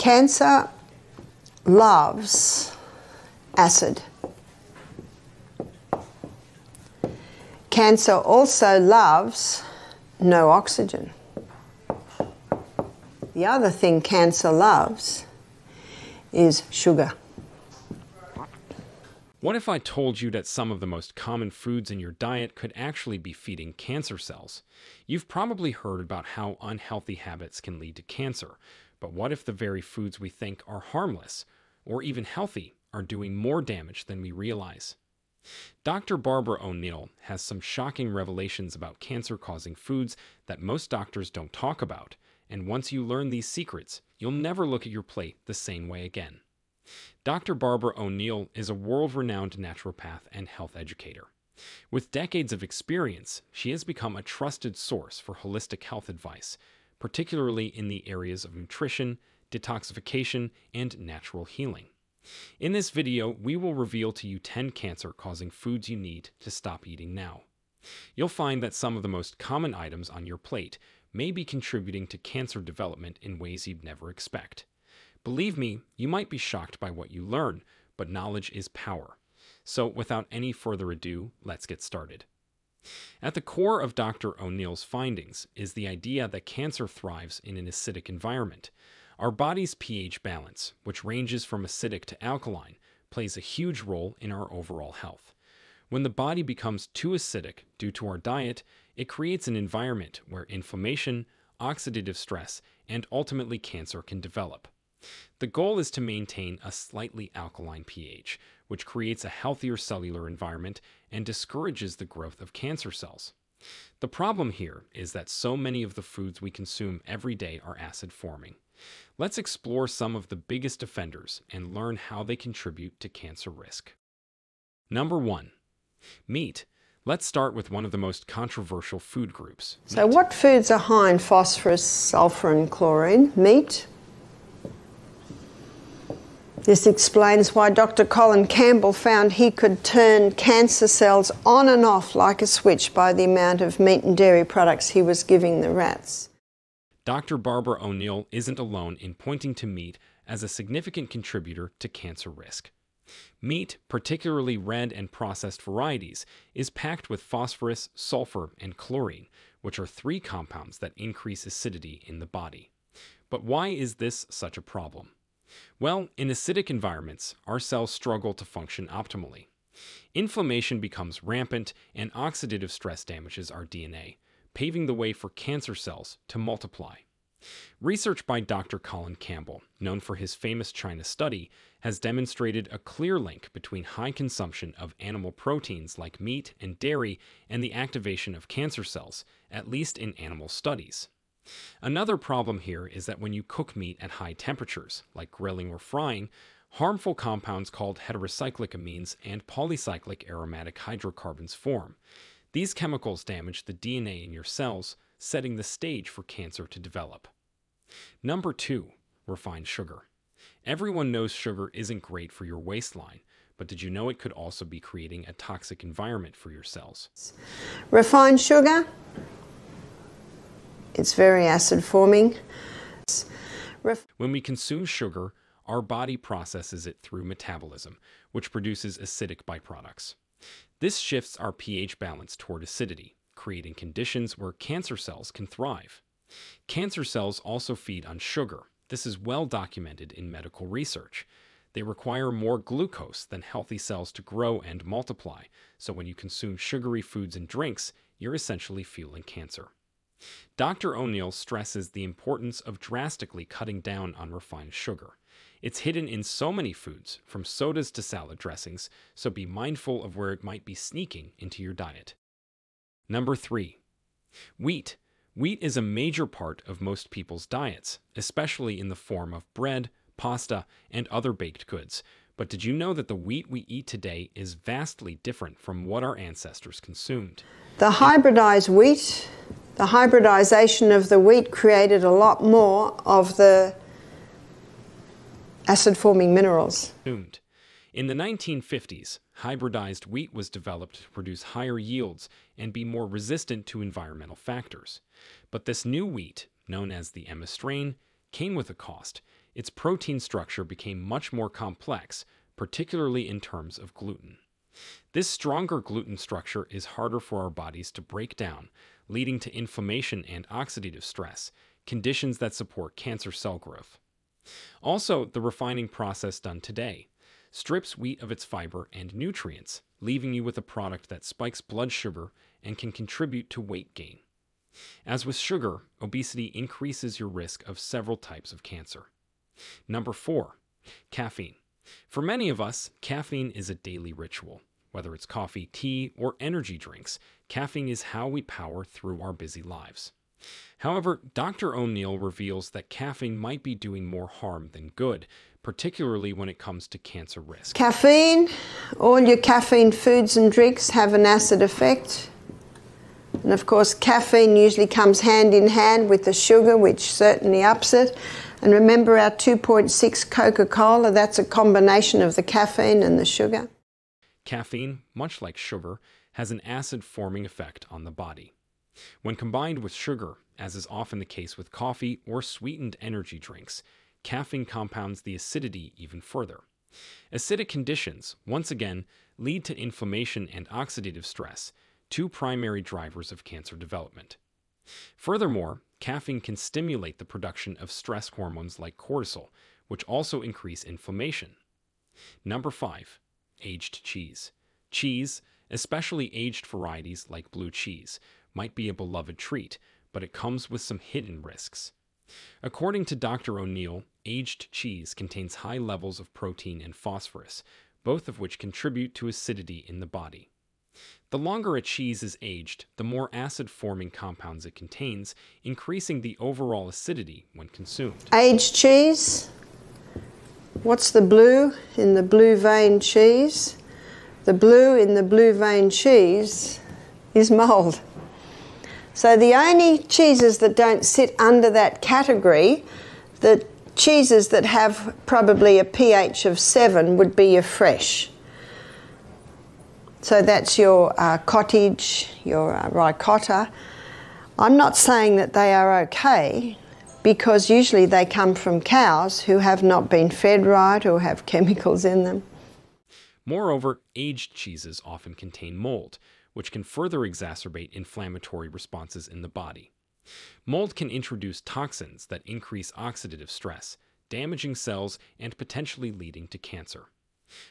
Cancer loves acid. Cancer also loves no oxygen. The other thing cancer loves is sugar. What if I told you that some of the most common foods in your diet could actually be feeding cancer cells? You've probably heard about how unhealthy habits can lead to cancer, but what if the very foods we think are harmless or even healthy are doing more damage than we realize? Dr. Barbara O'Neill has some shocking revelations about cancer-causing foods that most doctors don't talk about, and once you learn these secrets, you'll never look at your plate the same way again. Dr. Barbara O'Neill is a world-renowned naturopath and health educator. With decades of experience, she has become a trusted source for holistic health advice, particularly in the areas of nutrition, detoxification, and natural healing. In this video, we will reveal to you 10 cancer-causing foods you need to stop eating now. You'll find that some of the most common items on your plate may be contributing to cancer development in ways you'd never expect. Believe me, you might be shocked by what you learn, but knowledge is power. So without any further ado, let's get started. At the core of Dr. O'Neill's findings is the idea that cancer thrives in an acidic environment. Our body's pH balance, which ranges from acidic to alkaline, plays a huge role in our overall health. When the body becomes too acidic due to our diet, it creates an environment where inflammation, oxidative stress, and ultimately cancer can develop. The goal is to maintain a slightly alkaline pH, which creates a healthier cellular environment and discourages the growth of cancer cells. The problem here is that so many of the foods we consume every day are acid-forming. Let's explore some of the biggest offenders and learn how they contribute to cancer risk. Number 1. Meat. Let's start with one of the most controversial food groups. So what foods are high in phosphorus, sulfur and chlorine? Meat. This explains why Dr. Colin Campbell found he could turn cancer cells on and off like a switch by the amount of meat and dairy products he was giving the rats. Dr. Barbara O'Neill isn't alone in pointing to meat as a significant contributor to cancer risk. Meat, particularly red and processed varieties, is packed with phosphorus, sulfur, and chlorine, which are 3 compounds that increase acidity in the body. But why is this such a problem? Well, in acidic environments, our cells struggle to function optimally. Inflammation becomes rampant, and oxidative stress damages our DNA, paving the way for cancer cells to multiply. Research by Dr. Colin Campbell, known for his famous China study, has demonstrated a clear link between high consumption of animal proteins like meat and dairy and the activation of cancer cells, at least in animal studies. Another problem here is that when you cook meat at high temperatures, like grilling or frying, harmful compounds called heterocyclic amines and polycyclic aromatic hydrocarbons form. These chemicals damage the DNA in your cells, setting the stage for cancer to develop. Number 2. Refined sugar. Everyone knows sugar isn't great for your waistline, but did you know it could also be creating a toxic environment for your cells? Refined sugar, it's very acid forming. When we consume sugar, our body processes it through metabolism, which produces acidic byproducts. This shifts our pH balance toward acidity, creating conditions where cancer cells can thrive. Cancer cells also feed on sugar. This is well documented in medical research. They require more glucose than healthy cells to grow and multiply, so when you consume sugary foods and drinks, you're essentially fueling cancer. Dr. O'Neill stresses the importance of drastically cutting down on refined sugar. It's hidden in so many foods, from sodas to salad dressings, so be mindful of where it might be sneaking into your diet. Number 3. Wheat. Wheat is a major part of most people's diets, especially in the form of bread, pasta, and other baked goods. But did you know that the wheat we eat today is vastly different from what our ancestors consumed? The hybridized wheat, the hybridization of the wheat created a lot more of the acid-forming minerals. In the 1950s, hybridized wheat was developed to produce higher yields and be more resistant to environmental factors. But this new wheat, known as the MS strain, came with a cost. its protein structure became much more complex, particularly in terms of gluten. This stronger gluten structure is harder for our bodies to break down, leading to inflammation and oxidative stress, conditions that support cancer cell growth. Also, the refining process done today strips wheat of its fiber and nutrients, leaving you with a product that spikes blood sugar and can contribute to weight gain. As with sugar, obesity increases your risk of several types of cancer. Number 4, caffeine. For many of us, caffeine is a daily ritual. Whether it's coffee, tea, or energy drinks, caffeine is how we power through our busy lives. However, Dr. O'Neill reveals that caffeine might be doing more harm than good, particularly when it comes to cancer risk. Caffeine, all your caffeine foods and drinks have an acid effect. And of course, caffeine usually comes hand in hand with the sugar, which certainly ups it. And remember our 2.6 Coca-Cola, that's a combination of the caffeine and the sugar. Caffeine, much like sugar, has an acid-forming effect on the body. When combined with sugar, as is often the case with coffee or sweetened energy drinks, caffeine compounds the acidity even further. Acidic conditions, once again, lead to inflammation and oxidative stress, two primary drivers of cancer development. Furthermore, caffeine can stimulate the production of stress hormones like cortisol, which also increase inflammation. Number 5, aged cheese. Cheese, especially aged varieties like blue cheese, might be a beloved treat, but it comes with some hidden risks. According to Dr. O'Neill, aged cheese contains high levels of protein and phosphorus, both of which contribute to acidity in the body. The longer a cheese is aged, the more acid-forming compounds it contains, increasing the overall acidity when consumed. Aged cheese. What's the blue in the blue vein cheese? The blue in the blue vein cheese is mold. So the only cheeses that don't sit under that category, the cheeses that have probably a pH of 7 would be your fresh. So that's your cottage, your ricotta. I'm not saying that they are okay, because usually they come from cows who have not been fed right or have chemicals in them. Moreover, aged cheeses often contain mold, which can further exacerbate inflammatory responses in the body. Mold can introduce toxins that increase oxidative stress, damaging cells and potentially leading to cancer.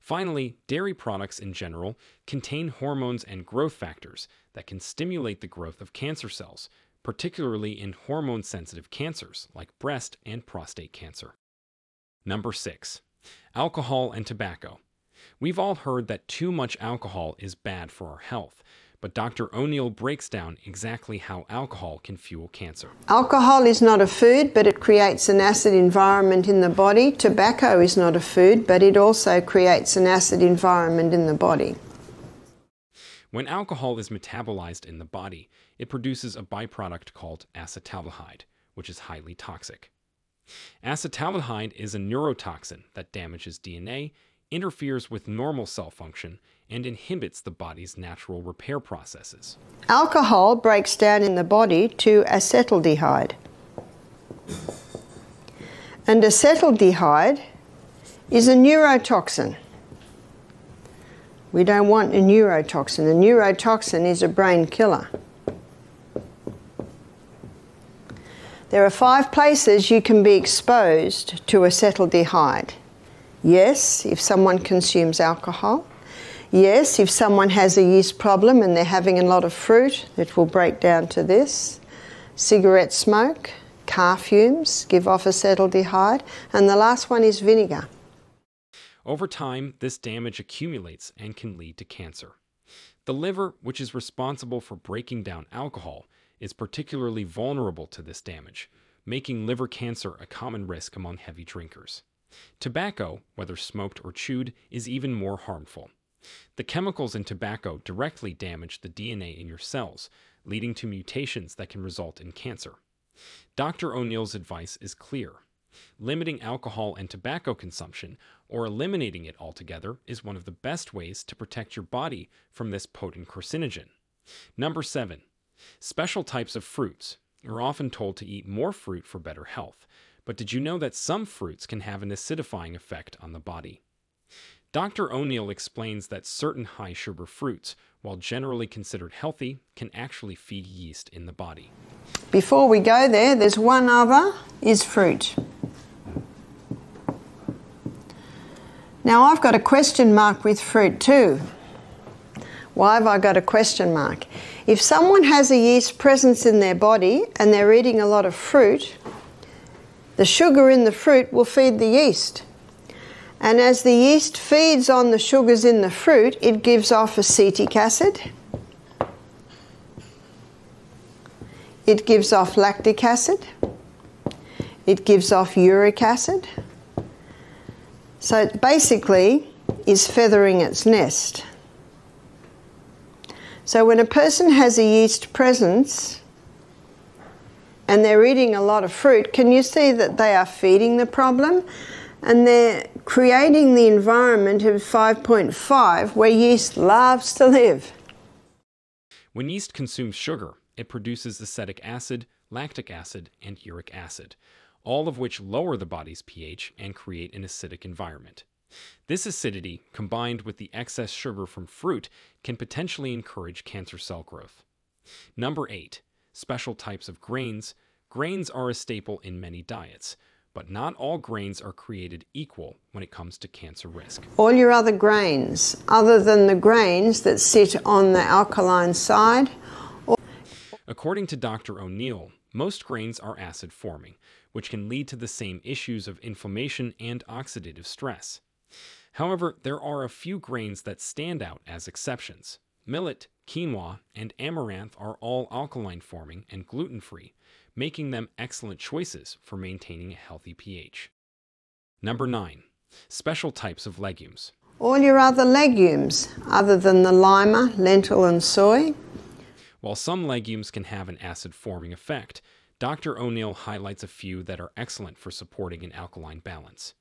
Finally, dairy products in general contain hormones and growth factors that can stimulate the growth of cancer cells, particularly in hormone-sensitive cancers like breast and prostate cancer. Number 6, alcohol and tobacco. We've all heard that too much alcohol is bad for our health, but Dr. O'Neill breaks down exactly how alcohol can fuel cancer. Alcohol is not a food, but it creates an acid environment in the body. Tobacco is not a food, but it also creates an acid environment in the body. When alcohol is metabolized in the body, it produces a byproduct called acetaldehyde, which is highly toxic. Acetaldehyde is a neurotoxin that damages DNA, interferes with normal cell function, and inhibits the body's natural repair processes. Alcohol breaks down in the body to acetaldehyde. And acetaldehyde is a neurotoxin. We don't want a neurotoxin. A neurotoxin is a brain killer. There are 5 places you can be exposed to acetaldehyde. Yes, if someone consumes alcohol. Yes, if someone has a yeast problem and they're having a lot of fruit, it will break down to this. Cigarette smoke, car fumes give off acetaldehyde, and the last one is vinegar. Over time, this damage accumulates and can lead to cancer. The liver, which is responsible for breaking down alcohol, is particularly vulnerable to this damage, making liver cancer a common risk among heavy drinkers. Tobacco, whether smoked or chewed, is even more harmful. The chemicals in tobacco directly damage the DNA in your cells, leading to mutations that can result in cancer. Dr. O'Neill's advice is clear. Limiting alcohol and tobacco consumption, or eliminating it altogether, is one of the best ways to protect your body from this potent carcinogen. Number 7. Special types of fruits. You're often told to eat more fruit for better health, But did you know that some fruits can have an acidifying effect on the body? Dr. O'Neill explains that certain high-sugar fruits, while generally considered healthy, can actually feed yeast in the body. Before we go there, there's one other, is fruit. Now I've got a question mark with fruit too. Why have I got a question mark? If someone has a yeast presence in their body and they're eating a lot of fruit, the sugar in the fruit will feed the yeast. And as the yeast feeds on the sugars in the fruit, it gives off acetic acid. It gives off lactic acid. It gives off uric acid. So it basically is feathering its nest. So when a person has a yeast presence and they're eating a lot of fruit, can you see that they are feeding the problem? And they're creating the environment of 5.5 where yeast loves to live. When yeast consumes sugar, it produces acetic acid, lactic acid, and uric acid, all of which lower the body's pH and create an acidic environment. This acidity, combined with the excess sugar from fruit, can potentially encourage cancer cell growth. Number 8. Special types of grains. Grains are a staple in many diets, but not all grains are created equal when it comes to cancer risk. All your other grains, other than the grains that sit on the alkaline side. According to Dr. O'Neill, most grains are acid-forming, which can lead to the same issues of inflammation and oxidative stress. However, there are a few grains that stand out as exceptions. Millet, quinoa, and amaranth are all alkaline-forming and gluten-free, making them excellent choices for maintaining a healthy pH. Number 9. Special types of legumes. All your other legumes, other than the lima, lentil, and soy. While some legumes can have an acid-forming effect, Dr. O'Neill highlights a few that are excellent for supporting an alkaline balance.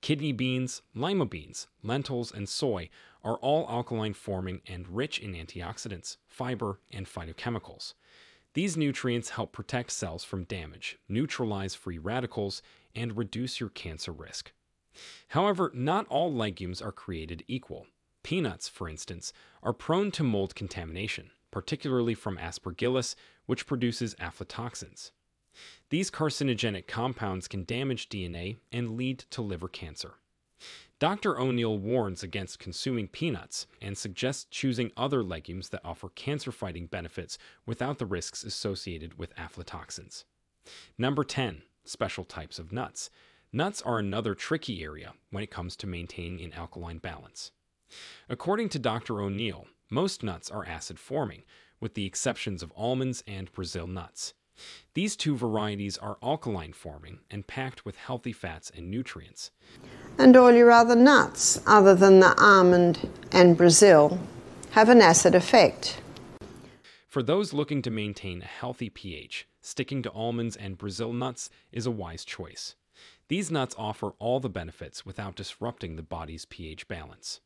Kidney beans, lima beans, lentils, and soy are all alkaline-forming and rich in antioxidants, fiber, and phytochemicals. These nutrients help protect cells from damage, neutralize free radicals, and reduce your cancer risk. However, not all legumes are created equal. Peanuts, for instance, are prone to mold contamination, particularly from aspergillus, which produces aflatoxins. These carcinogenic compounds can damage DNA and lead to liver cancer. Dr. O'Neill warns against consuming peanuts and suggests choosing other legumes that offer cancer-fighting benefits without the risks associated with aflatoxins. Number 10. Special types of nuts. Nuts are another tricky area when it comes to maintaining an alkaline balance. According to Dr. O'Neill, most nuts are acid-forming, with the exceptions of almonds and Brazil nuts. These two varieties are alkaline-forming and packed with healthy fats and nutrients. And all your other nuts, other than the almond and Brazil, have an acid effect. For those looking to maintain a healthy pH, sticking to almonds and Brazil nuts is a wise choice. These nuts offer all the benefits without disrupting the body's pH balance.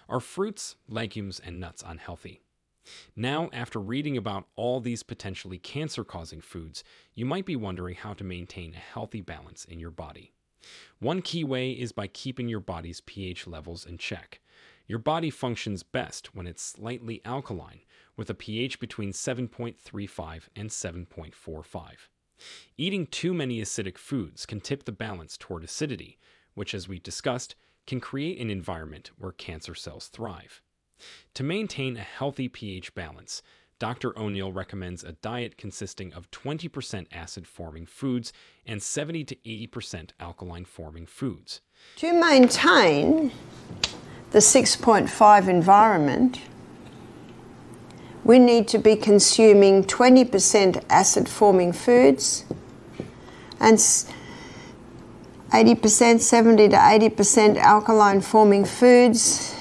Are fruits, legumes, and nuts unhealthy? Now, after reading about all these potentially cancer-causing foods, you might be wondering how to maintain a healthy balance in your body. One key way is by keeping your body's pH levels in check. Your body functions best when it's slightly alkaline, with a pH between 7.35 and 7.45. Eating too many acidic foods can tip the balance toward acidity, which, as we discussed, can create an environment where cancer cells thrive. To maintain a healthy pH balance, Dr. O'Neill recommends a diet consisting of 20% acid-forming foods and 70 to 80% alkaline-forming foods. To maintain the 6.5 environment, we need to be consuming 20% acid-forming foods and 80%, 70 to 80% alkaline-forming foods.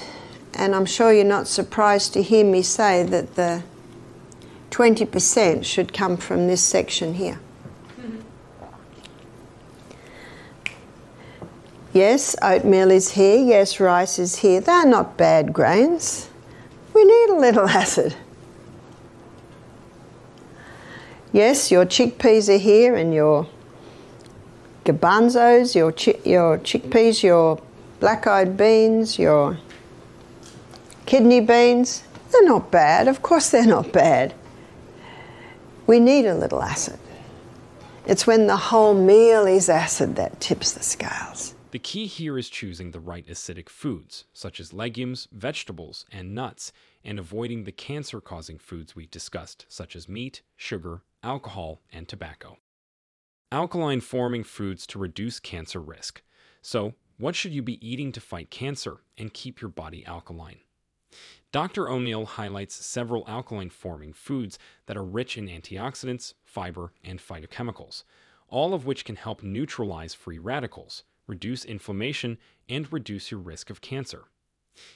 And I'm sure you're not surprised to hear me say that the 20% should come from this section here. Yes, oatmeal is here. Yes, rice is here. They're not bad grains. We need a little acid. Yes, your chickpeas are here and your garbanzos, your chickpeas, your black-eyed beans, your kidney beans. They're not bad. Of course they're not bad. We need a little acid. It's when the whole meal is acid that tips the scales. The key here is choosing the right acidic foods, such as legumes, vegetables, and nuts, and avoiding the cancer-causing foods we discussed, such as meat, sugar, alcohol, and tobacco. Alkaline-forming foods to reduce cancer risk. So, what should you be eating to fight cancer and keep your body alkaline? Dr. O'Neill highlights several alkaline-forming foods that are rich in antioxidants, fiber, and phytochemicals, all of which can help neutralize free radicals, reduce inflammation, and reduce your risk of cancer.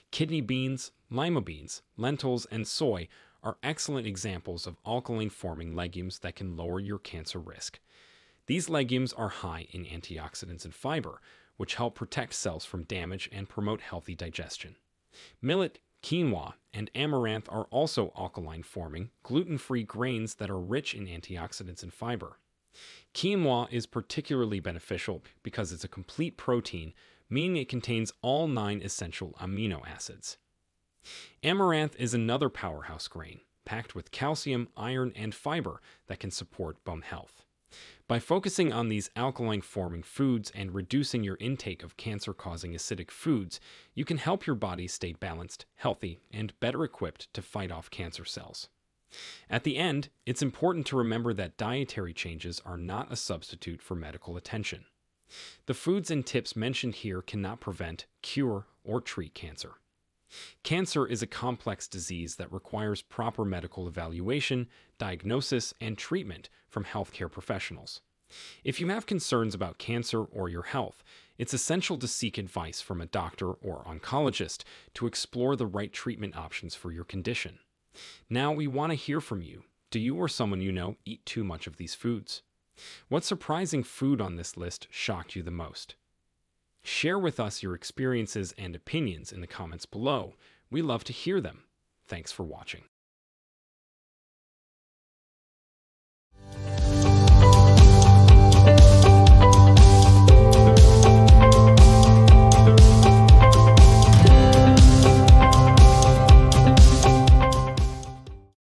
Kidney beans, lima beans, lentils, and soy are excellent examples of alkaline-forming legumes that can lower your cancer risk. These legumes are high in antioxidants and fiber, which help protect cells from damage and promote healthy digestion. Millet, quinoa, and amaranth are also alkaline-forming, gluten-free grains that are rich in antioxidants and fiber. Quinoa is particularly beneficial because it's a complete protein, meaning it contains all 9 essential amino acids. Amaranth is another powerhouse grain, packed with calcium, iron, and fiber that can support bone health. By focusing on these alkaline-forming foods and reducing your intake of cancer-causing acidic foods, you can help your body stay balanced, healthy, and better equipped to fight off cancer cells. At the end, it's important to remember that dietary changes are not a substitute for medical attention. The foods and tips mentioned here cannot prevent, cure, or treat cancer. Cancer is a complex disease that requires proper medical evaluation, diagnosis, and treatment from healthcare professionals. If you have concerns about cancer or your health, it's essential to seek advice from a doctor or oncologist to explore the right treatment options for your condition. Now we want to hear from you. Do you or someone you know eat too much of these foods? What surprising food on this list shocked you the most? Share with us your experiences and opinions in the comments below. We love to hear them. Thanks for watching.